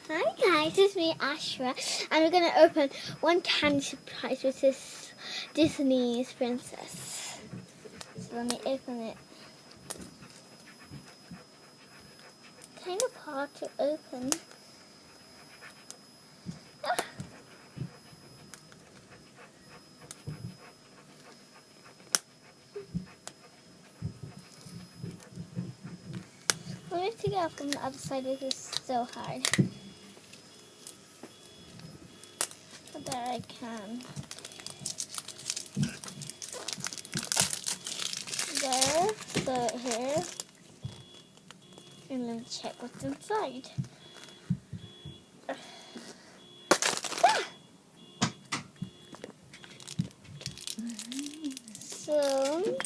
Hi guys, it's me Ashra, and we're going to open one candy surprise, which is Disney's princess. So let me open it. Kind of hard to open. I need to get out from the other side because it's so hard. But there I can. There, so here. And let me check what's inside. So,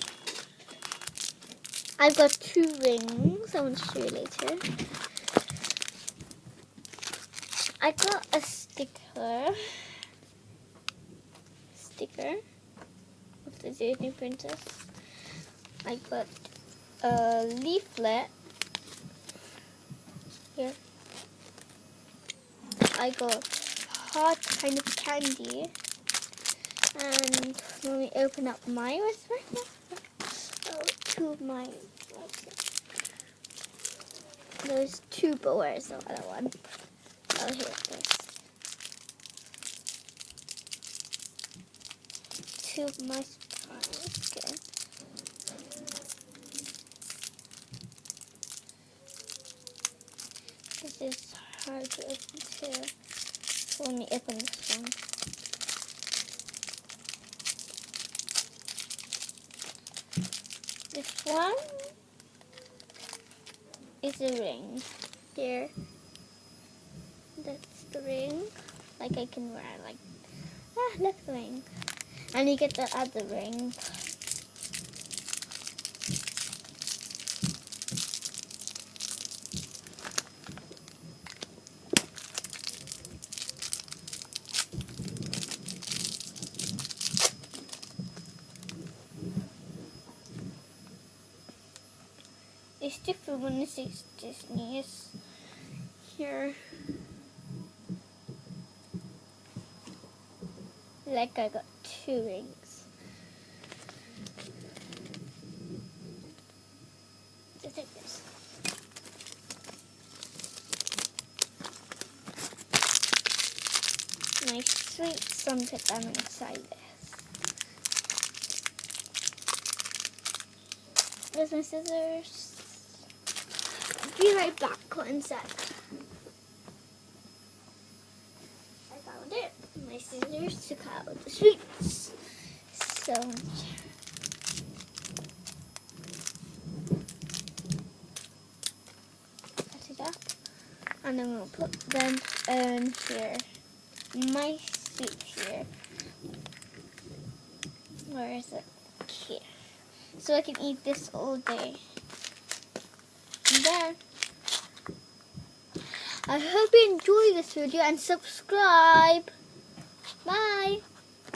I've got 2 rings. I want to show you later. I got a sticker of the Disney princess. I got a leaflet here. I got hard kind of candy. And let me open up mine. Oh, 2 of mine. There's 2, but where's the other one? Oh, here it is. 2 of my surprise. Okay. This is hard to open too. So let me open this one. This one is a ring. Here. That's the ring. Like I can wear like, look the ring. And you get the other ring. It's different when this is Disney. It's here. Like I got 2 rings. Just like this. My sweet sunset diamond inside this. There's my scissors. Be right back, one sec. I found it. My scissors took out the sweets. So cut it up. And I'm going to put them in here. My sweet here. Where is it? Here. So I can eat this all day. And there. I hope you enjoy this video and subscribe. Bye.